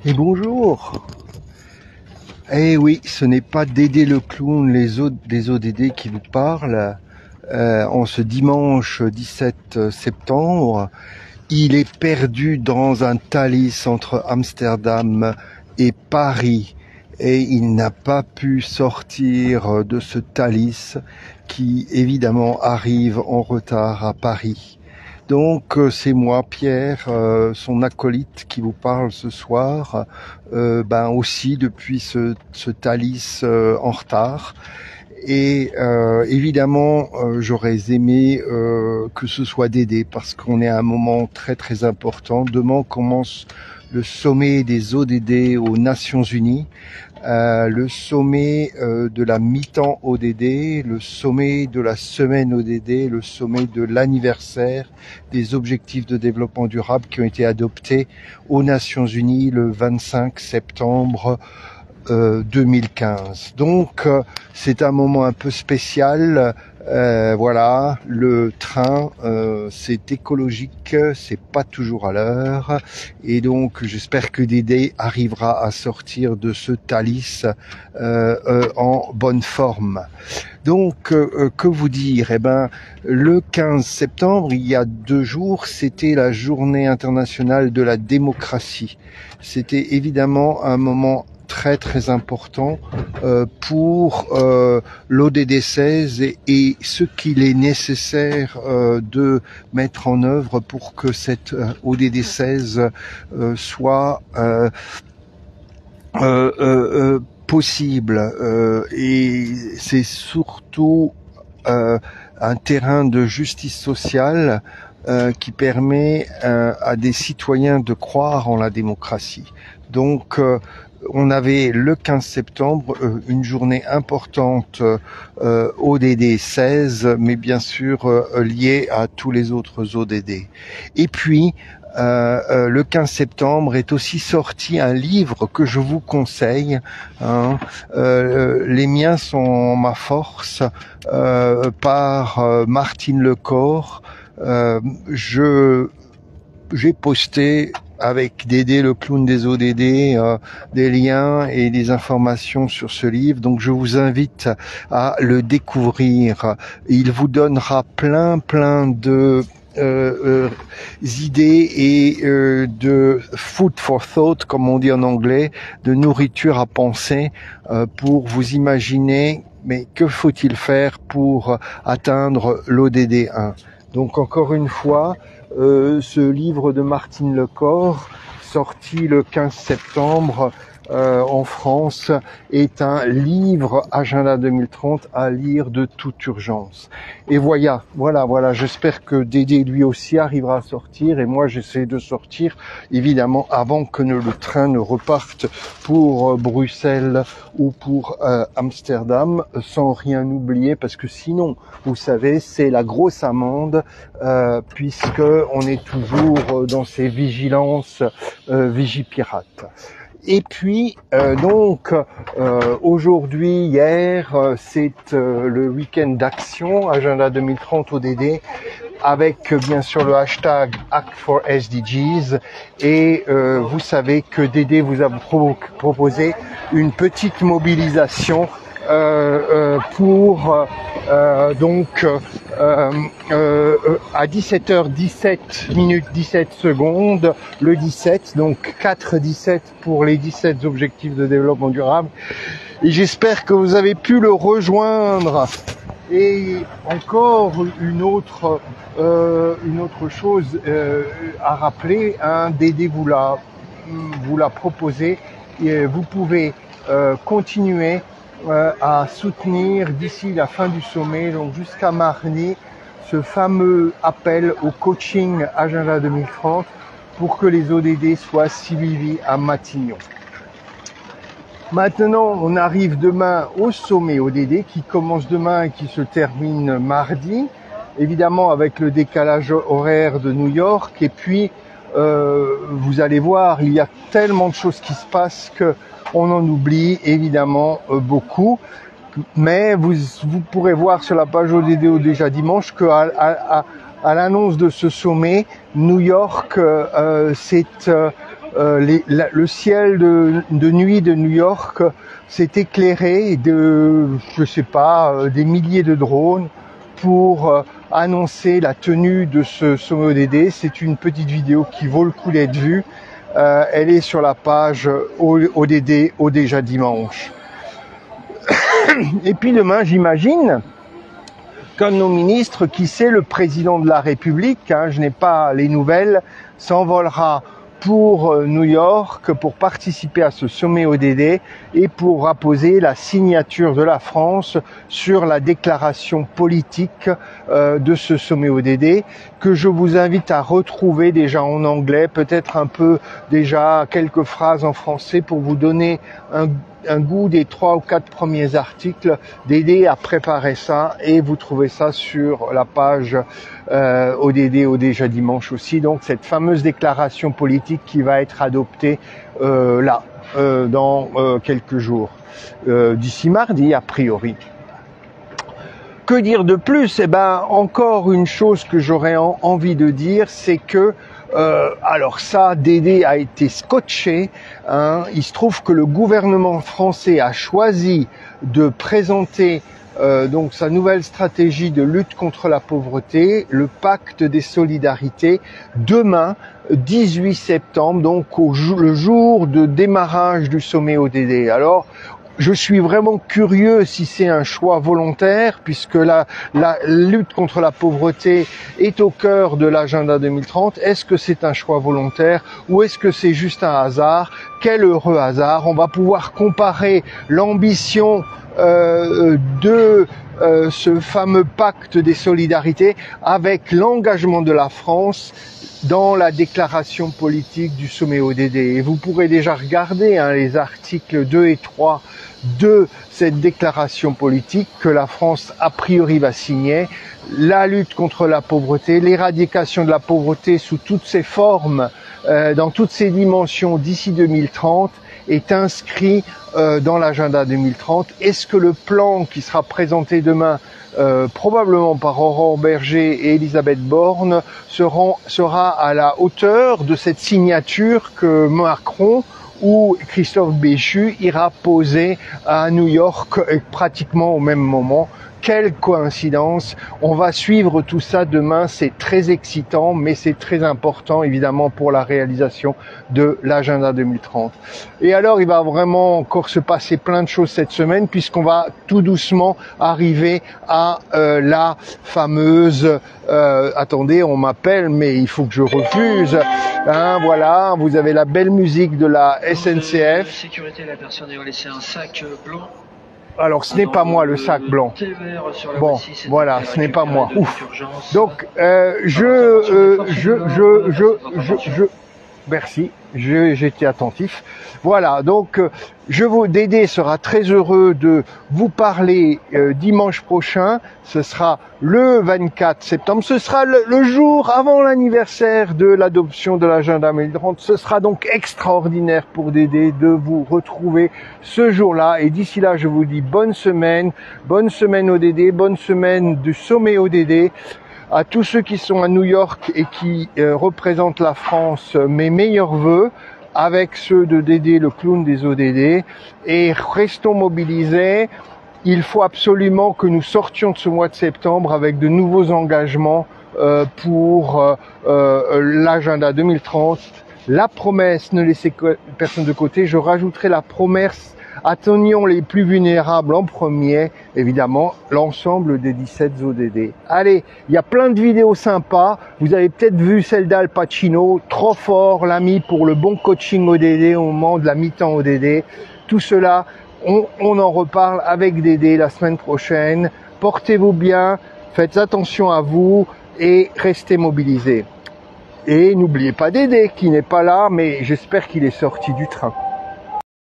Et bonjour. Eh oui, ce n'est pas Dédé le clown, des ODD qui vous parlent. En ce dimanche 17 septembre, il est perdu dans un Thalys entre Amsterdam et Paris. Et il n'a pas pu sortir de ce Thalys qui évidemment arrive en retard à Paris. Donc c'est moi, Pierre, son acolyte, qui vous parle ce soir, aussi depuis ce Thalys en retard. Et évidemment, j'aurais aimé que ce soit Dédé, parce qu'on est à un moment très très important. Demain commence le sommet des ODD aux Nations Unies, le sommet de la mi-temps ODD, le sommet de la semaine ODD, le sommet de l'anniversaire des objectifs de développement durable qui ont été adoptés aux Nations Unies le 25 septembre 2015. Donc c'est un moment un peu spécial. Voilà, le train c'est écologique, c'est pas toujours à l'heure, et donc j'espère que Dédé arrivera à sortir de ce Thalys en bonne forme. Donc que vous dire? Le 15 septembre, il y a 2 jours, c'était la journée internationale de la démocratie. C'était évidemment un moment très très important pour l'ODD 16 et ce qu'il est nécessaire de mettre en œuvre pour que cette ODD 16 soit possible. Et c'est surtout un terrain de justice sociale qui permet à des citoyens de croire en la démocratie. Donc on avait le 15 septembre une journée importante ODD 16, mais bien sûr liée à tous les autres ODD. Et puis le 15 septembre est aussi sorti un livre que je vous conseille. Les miens sont ma force, par Martine Lecor. J'ai posté avec Dédé le clown des ODD des liens et des informations sur ce livre, donc je vous invite à le découvrir. Il vous donnera plein de idées et de food for thought, comme on dit en anglais, de nourriture à penser pour vous imaginer, mais que faut-il faire pour atteindre l'ODD 1. Donc encore une fois, ce livre de Martine Lecor, sorti le 15 septembre en France, est un livre Agenda 2030 à lire de toute urgence. Et voilà, j'espère que Dédé lui aussi arrivera à sortir, et moi j'essaie de sortir évidemment avant que le train ne reparte pour Bruxelles ou pour Amsterdam, sans rien oublier, parce que sinon, vous savez, c'est la grosse amende, puisque on est toujours dans ces vigilances Vigipirate. Et puis aujourd'hui, hier, c'est le week-end d'action Agenda 2030 ODD, avec bien sûr le hashtag Act for SDGs, et vous savez que Dédé vous a proposé une petite mobilisation pour à 17h17 minutes 17 secondes, le 17, donc 4-17 pour les 17 objectifs de développement durable. Et j'espère que vous avez pu le rejoindre. Et encore une autre chose à rappeler, Dédé vous l'a proposé, et vous pouvez continuer à soutenir d'ici la fin du sommet, donc jusqu'à mardi, ce fameux appel au coaching Agenda 2030 pour que les ODD soient suivis à Matignon. Maintenant, on arrive demain au sommet ODD qui commence demain et qui se termine mardi, évidemment avec le décalage horaire de New York. Et puis, vous allez voir, il y a tellement de choses qui se passent que on en oublie évidemment beaucoup. Mais vous pourrez voir sur la page ODD déjà dimanche que à l'annonce de ce sommet, New York s'est le ciel de nuit de New York s'est éclairé de, je sais pas, des milliers de drones pour annoncer la tenue de ce sommet ODD. C'est une petite vidéo qui vaut le coup d'être vue. Elle est sur la page ODD au déjà dimanche. Et puis demain, j'imagine qu'un de nos ministres, qui c'est le président de la République, hein, je n'ai pas les nouvelles, s'envolera pour New York pour participer à ce sommet ODD et pour apposer la signature de la France sur la déclaration politique de ce sommet ODD que je vous invite à retrouver déjà en anglais, peut-être un peu déjà quelques phrases en français pour vous donner un goût des 3 ou 4 premiers articles, d'aider à préparer ça, et vous trouvez ça sur la page ODD au déjà dimanche aussi. Donc cette fameuse déclaration politique qui va être adoptée dans quelques jours, d'ici mardi a priori. Que dire de plus? Eh ben, encore une chose que j'aurais envie de dire, c'est que alors ça, Dédé a été scotché. Hein. Il se trouve que le gouvernement français a choisi de présenter donc sa nouvelle stratégie de lutte contre la pauvreté, le pacte des solidarités, demain, 18 septembre, donc le jour de démarrage du sommet ODD. Alors, je suis vraiment curieux si c'est un choix volontaire, puisque la lutte contre la pauvreté est au cœur de l'agenda 2030. Est-ce que c'est un choix volontaire ou est-ce que c'est juste un hasard? Quel heureux hasard! On va pouvoir comparer l'ambition de ce fameux pacte des solidarités avec l'engagement de la France dans la déclaration politique du sommet ODD. Et vous pourrez déjà regarder les articles 2 et 3 de cette déclaration politique que la France a priori va signer. La lutte contre la pauvreté, l'éradication de la pauvreté sous toutes ses formes, dans toutes ses dimensions d'ici 2030 est inscrit dans l'agenda 2030. Est-ce que le plan qui sera présenté demain probablement par Aurore Berger et Elisabeth Borne sera à la hauteur de cette signature que Macron ou Christophe Béchu ira poser à New York pratiquement au même moment? Quelle coïncidence! On va suivre tout ça demain, c'est très excitant, mais c'est très important évidemment pour la réalisation de l'agenda 2030. Et alors, il va vraiment encore se passer plein de choses cette semaine, puisqu'on va tout doucement arriver à la fameuse... attendez, on m'appelle, mais il faut que je refuse. Hein, voilà, vous avez la belle musique de la SNCF. Sécurité, la personne ayant laissé un sac blanc. Alors, ce n'est pas moi le sac blanc. Bon, voilà, ce n'est pas moi. Ouf. Donc, merci, j'étais attentif. Voilà, donc Dédé sera très heureux de vous parler dimanche prochain. Ce sera le 24 septembre. Ce sera le jour avant l'anniversaire de l'adoption de l'agenda 2030. Ce sera donc extraordinaire pour Dédé de vous retrouver ce jour-là. Et d'ici là, je vous dis bonne semaine ODD, bonne semaine du sommet ODD. À tous ceux qui sont à New York et qui représentent la France, mes meilleurs vœux, avec ceux de Dédé, le clown des ODD, et restons mobilisés. Il faut absolument que nous sortions de ce mois de septembre avec de nouveaux engagements pour l'agenda 2030. La promesse, ne laissez personne de côté. Je rajouterai la promesse: atteignons les plus vulnérables en premier, évidemment, l'ensemble des 17 ODD. Allez, il y a plein de vidéos sympas. Vous avez peut-être vu celle d'Al Pacino, trop fort, l'ami pour le bon coaching ODD au moment de la mi-temps ODD. Tout cela, on en reparle avec Dédé la semaine prochaine. Portez-vous bien, faites attention à vous et restez mobilisés. Et n'oubliez pas Dédé qui n'est pas là, mais j'espère qu'il est sorti du train.